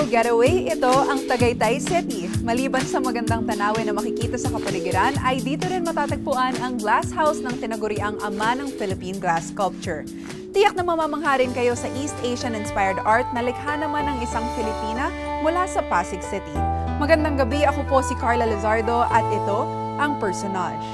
getaway, ito ang Tagaytay City. Maliban sa magandang tanawin na makikita sa kapaligiran, ay dito rin matatagpuan ang glass house ng tinaguriang ama ng Philippine glass sculpture. Tiyak na mamamangha rin kayo sa East Asian-inspired art na likha naman ng isang Filipina mula sa Pasig City. Magandang gabi, ako po si Carla Lizardo at ito ang Personage.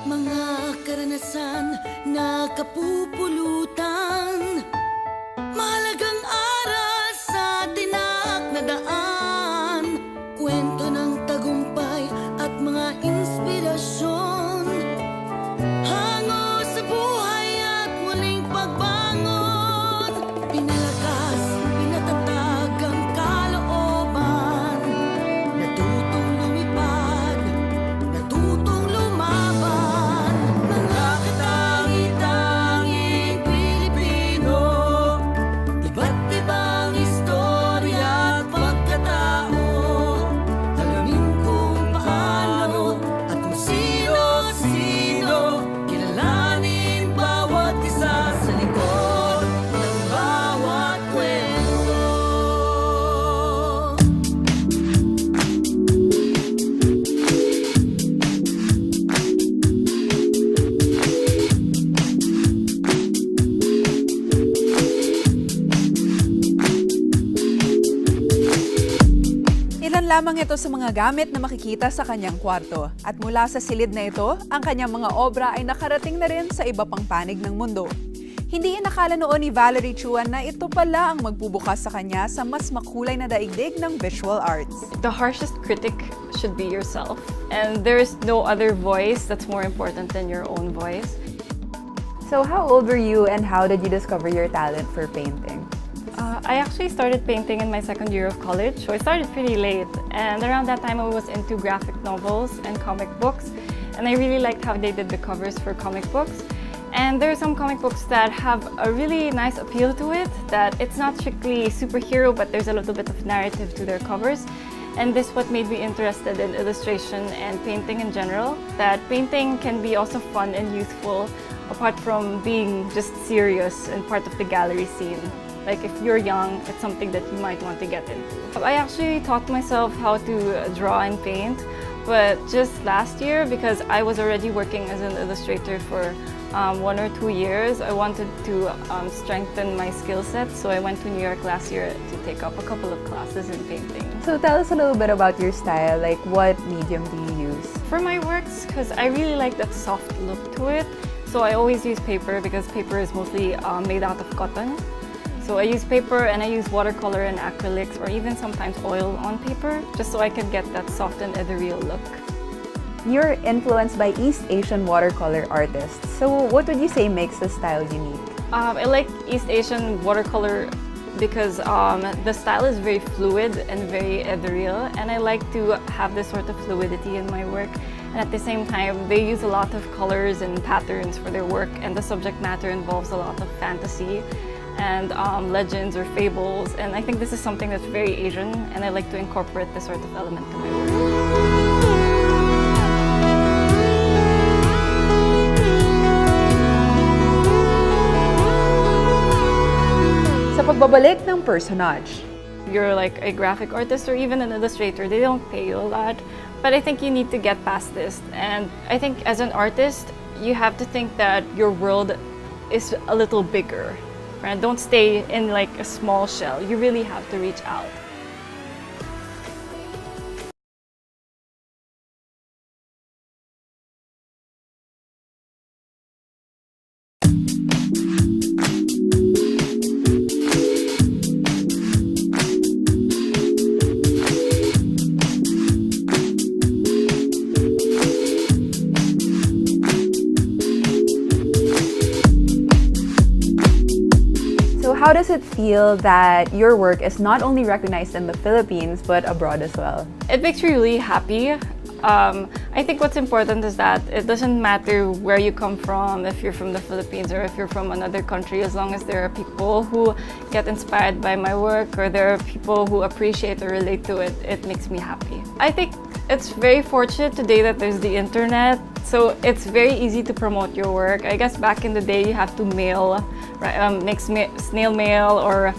Mga karanasan na kapupulutan, mahalagang aral sa tinak na daan, kwento ng tagumpay at mga inspirasyon, hango sa buhay at muling pagbangon, pinalakas, pinatatag ang kalooban, natutong lumipad, natutong lumaban, mga katangi-tanging Pilipino, iba't ibang istorya at pagkatao, alamin kung paano at kung sino-sino, kilalanin bawat isa sa likod ng bawat kwento. Ilan lamang ito sa mga gamit na makikita sa kanyang kwarto. At mula sa silid na ito, ang kanyang mga obra ay nakarating na rin sa iba pang panig ng mundo. Hindi inakala noon ni Valerie Chua na ito pala ang magbubukas sa kanya sa mas makulay na daigdig ng visual arts. The harshest critic should be yourself, and there is no other voice that's more important than your own voice. So how old were you and how did you discover your talent for painting? I actually started painting in my second year of college, so I started pretty late, and around that time I was into graphic novels and comic books, and I really liked how they did the covers for comic books. And there are some comic books that have a really nice appeal to it, that it's not strictly superhero, but there's a little bit of narrative to their covers. And this what made me interested in illustration and painting in general, that painting can be also fun and youthful, apart from being just serious and part of the gallery scene. Like if you're young, it's something that you might want to get into. I actually taught myself how to draw and paint, but just last year, because I was already working as an illustrator for 1 or 2 years, I wanted to strengthen my skill set, so I went to New York last year to take up a couple of classes in painting. So tell us a little bit about your style, like what medium do you use? For my works, because I really like that soft look to it, so I always use paper because paper is mostly made out of cotton. So I use paper and I use watercolor and acrylics or even sometimes oil on paper just so I can get that soft and ethereal look. You're influenced by East Asian watercolor artists. So what would you say makes the style unique? I like East Asian watercolor because the style is very fluid and very ethereal, and I like to have this sort of fluidity in my work. And at the same time, they use a lot of colors and patterns for their work, and the subject matter involves a lot of fantasy and legends or fables, and I think this is something that's very Asian, and I like to incorporate this sort of element to my work. Sa pagbabalik ng Personage. You're like a graphic artist or even an illustrator, they don't pay you a lot, but I think you need to get past this, and I think as an artist, you have to think that your world is a little bigger. Right? Don't stay in like a small shell. You really have to reach out. How does it feel that your work is not only recognized in the Philippines but abroad as well? It makes me really happy. I think what's important is that it doesn't matter where you come from, if you're from the Philippines or if you're from another country, as long as there are people who get inspired by my work or there are people who appreciate or relate to it, it makes me happy. I think it's very fortunate today that there's the internet, so it's very easy to promote your work. I guess back in the day you have to mail, right, make snail mail or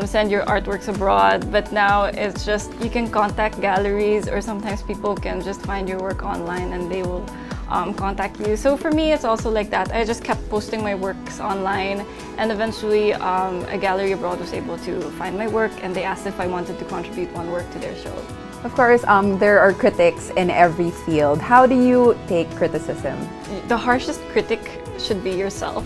send your artworks abroad, but now it's just you can contact galleries, or sometimes people can just find your work online and they will contact you. So for me, it's also like that. I just kept posting my works online, and eventually a gallery abroad was able to find my work, and they asked if I wanted to contribute one work to their show. Of course, there are critics in every field. How do you take criticism? The harshest critic should be yourself.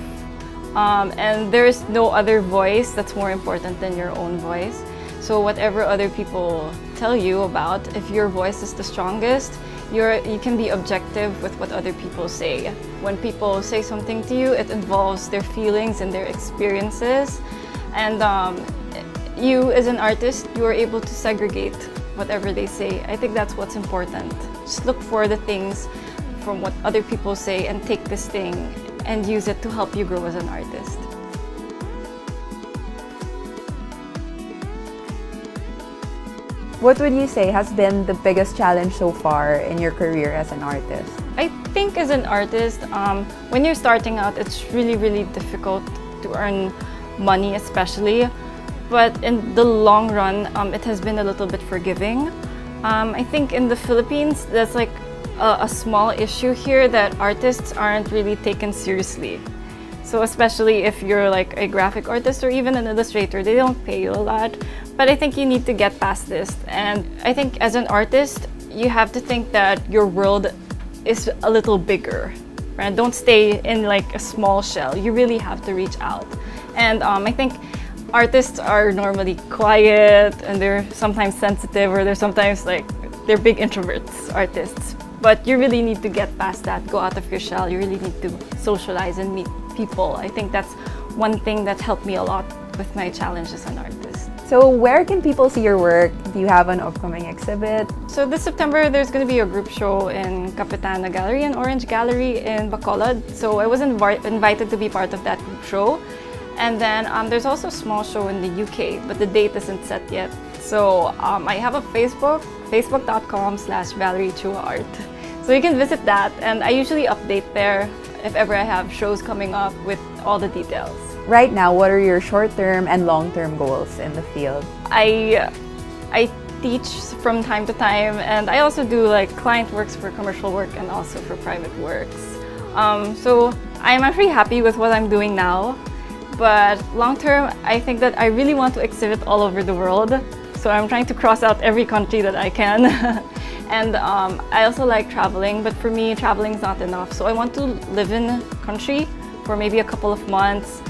And there's no other voice that's more important than your own voice. So whatever other people tell you about, if your voice is the strongest, you can be objective with what other people say. When people say something to you, it involves their feelings and their experiences. And you as an artist, you are able to segregate whatever they say. I think that's what's important. Just look for the things from what other people say and take this thing and use it to help you grow as an artist. What would you say has been the biggest challenge so far in your career as an artist? I think as an artist, when you're starting out, it's really difficult to earn money, especially. But in the long run, it has been a little bit forgiving. I think in the Philippines, that's like a small issue here, that artists aren't really taken seriously. So especially if you're like a graphic artist or even an illustrator, they don't pay you a lot. But I think you need to get past this. And I think as an artist, you have to think that your world is a little bigger, right? Don't stay in like a small shell. You really have to reach out. And I think artists are normally quiet, and they're sometimes sensitive, or they're sometimes like, they're big introverts, artists. But you really need to get past that, go out of your shell. You really need to socialize and meet people. I think that's one thing that helped me a lot with my challenge as an artist. So where can people see your work? Do you have an upcoming exhibit? So this September, there's going to be a group show in Capitana Gallery and Orange Gallery in Bacolod. So I was invited to be part of that group show. And then there's also a small show in the UK, but the date isn't set yet. So I have a facebook.com/Valerie Chua Art. So you can visit that, and I usually update there if ever I have shows coming up with all the details. Right now, what are your short-term and long-term goals in the field? I teach from time to time, and I also do like client works for commercial work and also for private works. So I'm actually happy with what I'm doing now. But long term, I think that I really want to exhibit all over the world. So I'm trying to cross out every country that I can. And I also like traveling, but for me, traveling is not enough. So I want to live in a country for maybe a couple of months,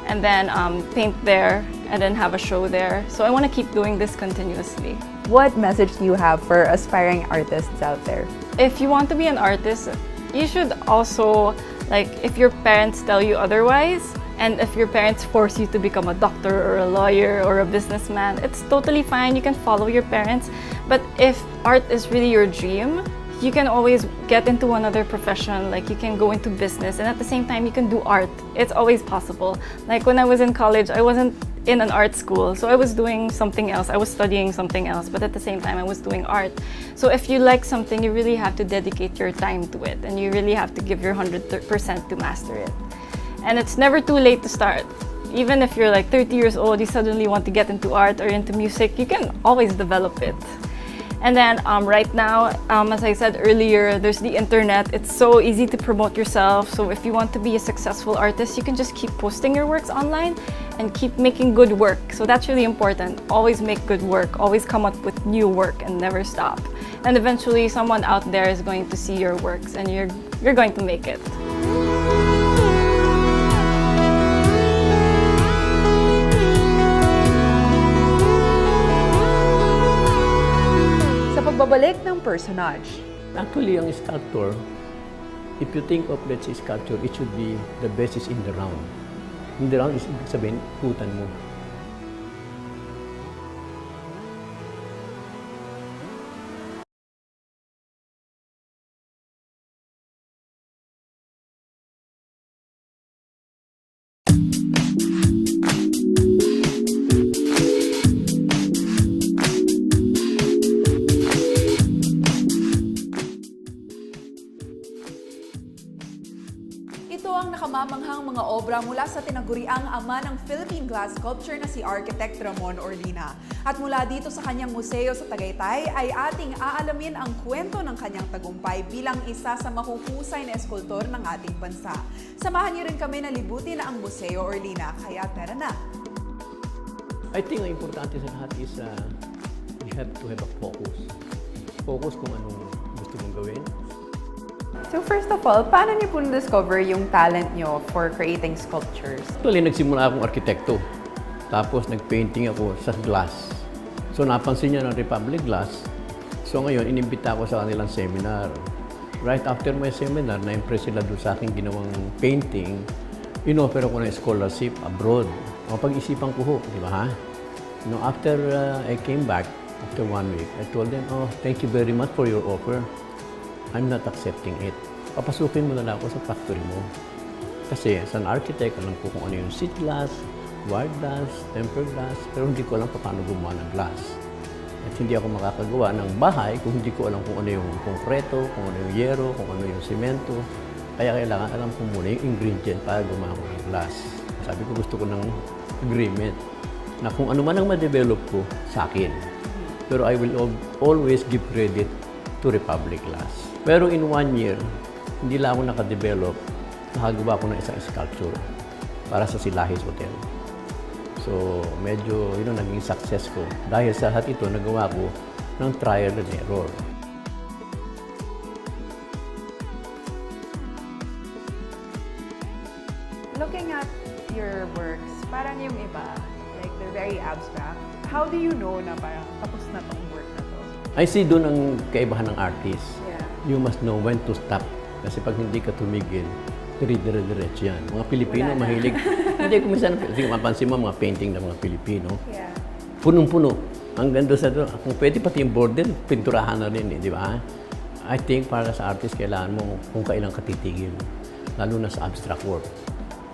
and then paint there, and then have a show there. So I want to keep doing this continuously. What message do you have for aspiring artists out there? If you want to be an artist, you should also, like, if your parents tell you otherwise, and if your parents force you to become a doctor or a lawyer or a businessman, it's totally fine. You can follow your parents. But if art is really your dream, you can always get into another profession. Like, you can go into business, and at the same time you can do art. It's always possible. Like when I was in college, I wasn't in an art school, so I was doing something else. I was studying something else, but at the same time I was doing art. So if you like something, you really have to dedicate your time to it, and you really have to give your 100% to master it. And it's never too late to start. Even if you're like 30 years old, you suddenly want to get into art or into music, you can always develop it. And then right now, as I said earlier, there's the internet. It's so easy to promote yourself. So if you want to be a successful artist, you can just keep posting your works online and keep making good work. So that's really important. Always make good work. Always come up with new work and never stop. And eventually, someone out there is going to see your works, and you're going to make it. Pagbabalik ng Personage. Actually, ang sculptor, if you think of, let's say, sculpture, it should be the best is in the round. In the round is ibig sabihin, ikutan mo. Ito ang nakamamanghang mga obra obra mula sa tinaguriang ama ng Philippine glass sculpture na si Architect Ramon Orlina. At mula dito sa kanyang museo sa Tagaytay ay ating aalamin ang kwento ng kanyang tagumpay bilang isa sa mahuhusay na eskultor ng ating bansa. Samahan niyo rin kami na libutin ang Museo Orlina, kaya tara na! I think ang importante sa lahat is you have to have a focus. Focus kung anong gusto mong gawin. So first of all, paano niyo po na-discover yung talent niyo for creating sculptures? Actually, nagsimula akong arkitekto. Tapos nag-painting ako sa glass. So napansin niya ng Republic Glass. So ngayon, inimbita ako sa kanilang seminar. Right after my seminar, na-impress sila doon sa aking ginawang painting. In-offer ako ng scholarship abroad. Mapag-isipan ko ho, di ba ha? No, after I came back, after 1 week, I told them, oh, thank you very much for your offer. I'm not accepting it. Papasukin mo na lang ako sa factory mo. Kasi as an architect, alam ko kung ano yung sheet glass, wire glass, tempered glass, pero hindi ko alam paano gumawa ng glass. At hindi ako makakagawa ng bahay kung hindi ko alam kung ano yung konkreto, kung ano yung yero, kung ano yung simento. Kaya kailangan alam ko muna yung ingredient para gumawa ko ng glass. Sabi ko gusto ko ng agreement na kung ano man ang ma-develop ko sa akin. Pero I will always give credit to Republic Glass. Pero in 1 year, hindi lang ako nakadevelop, nakagawa ko ng isang sculpture para sa Silahis Hotel. So, medyo yun ang naging success ko. Dahil sa lahat ito, nagawa ko ng trial and error. Looking at your works, parang yung iba, like they're very abstract. How do you know na parang tapos na tong work na to? I see doon ang kaibahan ng artist. Yeah. You must know when to stop. Kasi pag hindi ka tumigil, dire-diretso yan. Mga Pilipino, Wala na. mahilig. Hindi ko minsan, kasi mapansin mo mga painting ng mga Pilipino, Yeah. punong-puno. Hanggang doon sa doon, kung pwede pati yung border, pinturahan na rin, di ba? I think para sa artist, kailangan mo kung kailan ka titigil. Lalo na sa abstract work.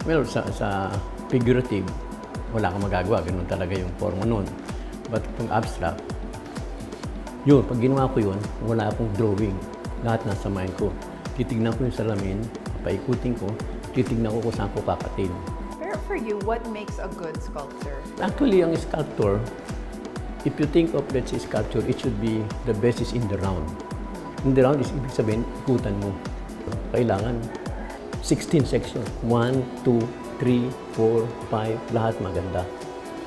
Well, sa figurative, wala kang magagawa. Ganun talaga yung forma nun. But kung abstract, yun, pag ginawa ko yun, wala akong drawing. Lahat nasa mind ko. Titignan ko yung salamin, paikutin ko, titignan ko kung saan ko kakatin. Pero for you, what makes a good sculptor? Actually, ang sculptor, if you think of, let's say, sculpture, it should be the basis in the round. In the round is ibig sabihin, ikutan mo. Kailangan 16 section. 1, 2, 3, 4, 5, lahat maganda.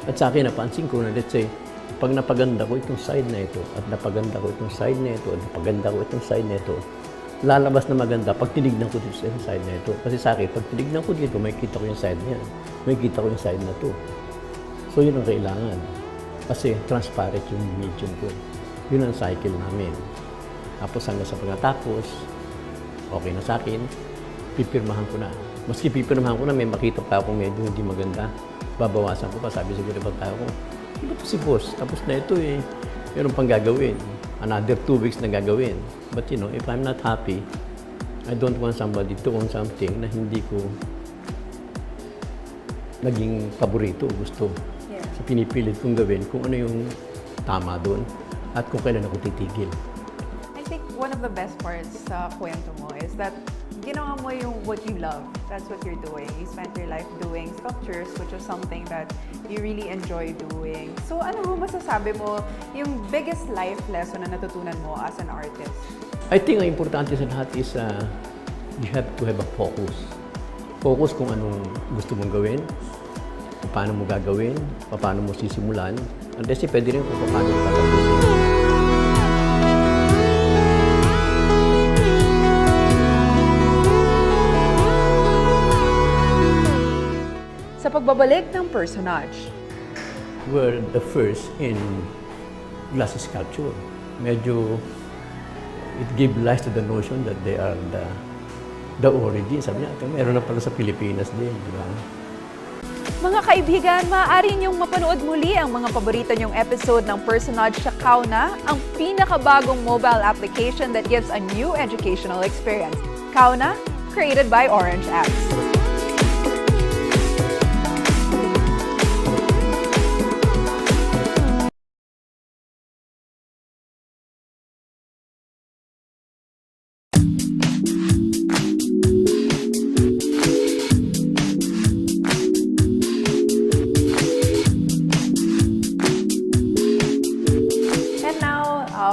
At sa akin, napansin ko na, let's say, pag napaganda ko itong side na ito, at napaganda ko itong side na ito, at napaganda ko itong side na ito, lalabas na maganda pag tinignan ko dito sa side na ito. Kasi sa akin, pag tinignan ko dito, may kita ko yung side na yan. May kita ko yung side na ito. So, yun ang kailangan. Kasi transparent yung medium ko. Yun ang cycle namin. Tapos hanggang sa pagkatapos, okay na sa akin, pipirmahan ko na. Maski pipirmahan ko na, may makita pa akong medyo hindi maganda. Babawasan ko pa, sabi siguro ba tayo ko, iba to si boss, tapos na ito eh, meron pang gagawin. Another 2 weeks na gagawin. But you know, if I'm not happy, I don't want somebody to own something na hindi ko naging paborito, gusto. Yeah. So pinipilit kong gawin kung ano yung tama doon at kung kailan ako titigil. I think one of the best parts sa kwento mo is that ginawa mo yung what you love. That's what you're doing. You spent your life doing sculptures, which is something that you really enjoy doing. So ano mo masasabi mo yung biggest life lesson na natutunan mo as an artist? I think ang importante sa lahat is you have to have a focus. Focus kung anong gusto mong gawin, paano mo gagawin, paano mo sisimulan, and kasi pwede rin kung paano mo tatapusin. Sa pagbabalik ng Personage, We're the first in glass sculpture. Medyo it gave rise to the notion that they are the origin. Sabi niya, meron na pala sa Pilipinas din, di ba? mga kaibigan, maaari niyong mapanood muli ang mga paborito niyong episode ng Personage sa Kauna, ang pinakabagong mobile application that gives a new educational experience. Kauna, created by Orange Apps.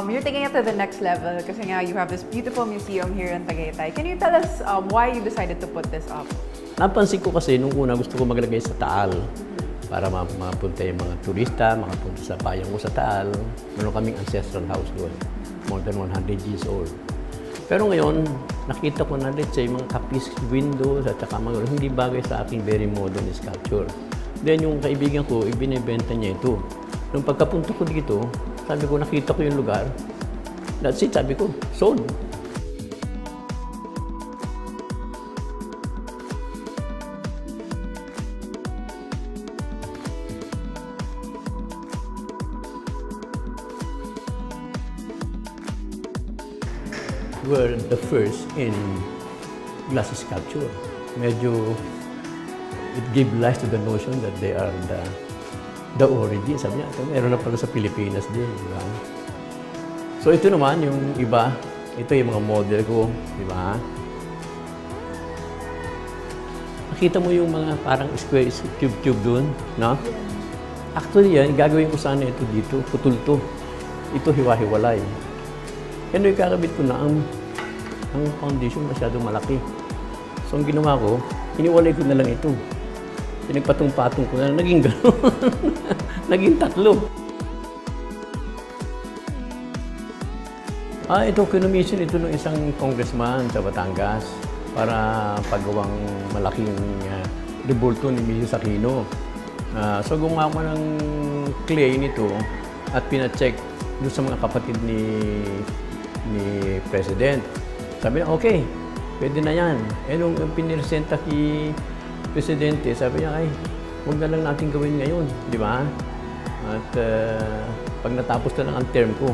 you're taking it to the next level kasi nga you have this beautiful museum here in Tagaytay. Can you tell us why you decided to put this up? Napansin ko kasi nung una gusto ko maglagay sa Taal para mapunta yung mga turista, makapunta sa bayang ko sa Taal. Meron kaming ancestral house doon, more than 100 years old. Pero ngayon, nakita ko na let's say mga kapis windows at saka mga hindi bagay sa aking very modern sculpture. Then yung kaibigan ko, ibinebenta niya ito. Nung pagkapunta ko dito, sabi ko, nakita ko yung lugar. That's it, sabi ko, sold. Were the first in glass sculpture. Medyo, it gave rise to the notion that they are the origin. Sabi niya, meron na pala sa Pilipinas din. Diba? So ito naman, yung iba, ito yung mga model ko. Diba? Nakita mo yung mga parang square cube doon, no? Actually yan, gagawin ko sana ito dito, putol to. Ito hiwa-hiwalay. Ano yung kakabit ko na ang foundation masyadong malaki. So ang ginawa ko, hiniwalay ko na lang ito. Pinagpatong-patong ko na, naging gano'n. Naging tatlo. Ito, kinumission ito ng isang congressman sa Batangas para paggawang malaking rebulto ni Mrs. Aquino. So gumawa ko ng clay nito at pina-check doon sa mga kapatid ni President. Sabi niya, okay, pwede na yan. Nung piniresenta kay Presidente, sabi niya, ay, huwag na lang natin gawin ngayon, di ba? At pag natapos na lang ang term ko.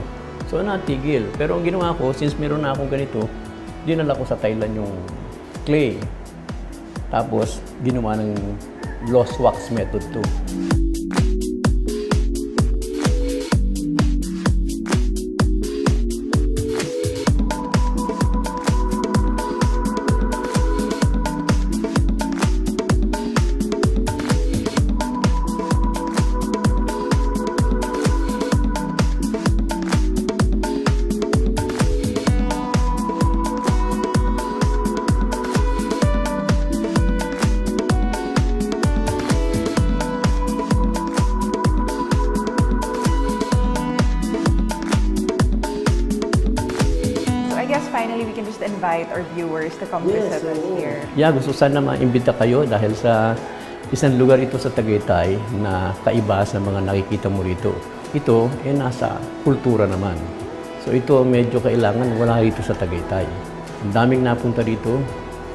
So, natigil. Pero ang ginawa ko, since meron na akong ganito, dinala ko sa Thailand yung clay. Tapos, ginawa ng lost wax method to. Finally, we can just invite our viewers to come visit us here. Yeah, gusto sana maimbita kayo dahil sa isang lugar ito sa Tagaytay na kaiba sa mga nakikita mo rito. Ito, nasa kultura naman. So ito, medyo kailangan wala rito sa Tagaytay. Ang daming napunta dito,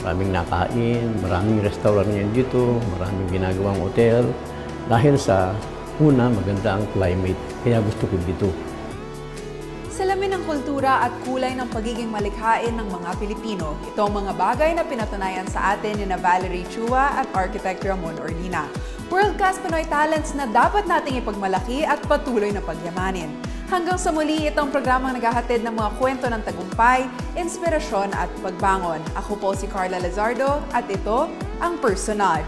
maraming nakain, maraming restaurant ngayon dito, maraming ginagawang hotel. Dahil sa una, maganda ang climate, kaya gusto ko dito. Salamin ng kultura at kulay ng pagiging malikhain ng mga Pilipino. Ito ang mga bagay na pinatunayan sa atin ni Valerie Chua at Architect Ramon Orlina. World-class Pinoy talents na dapat nating ipagmalaki at patuloy na pagyamanin. Hanggang sa muli, itong programang naghahatid ng mga kwento ng tagumpay, inspirasyon at pagbangon. Ako po si Carla Lizardo at ito ang Personage.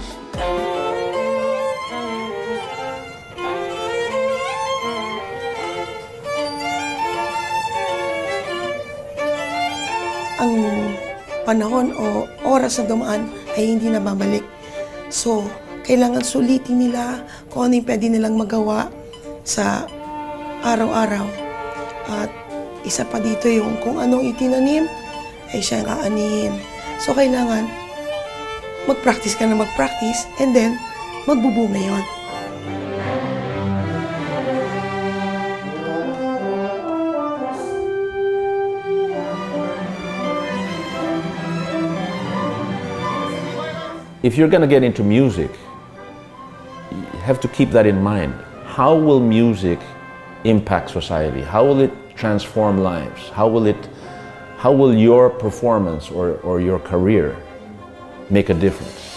Ang panahon o oras na dumaan ay hindi na babalik. So, kailangan sulitin nila kung ano yung pwede nilang magawa sa araw-araw. At isa pa dito yung kung anong itinanim, ay siya ang aanihin. So, kailangan mag-practice ka na mag-practice and then magbubunga yun. If you're going to get into music, you have to keep that in mind. How will music impact society? How will it transform lives? How will your performance or your career make a difference?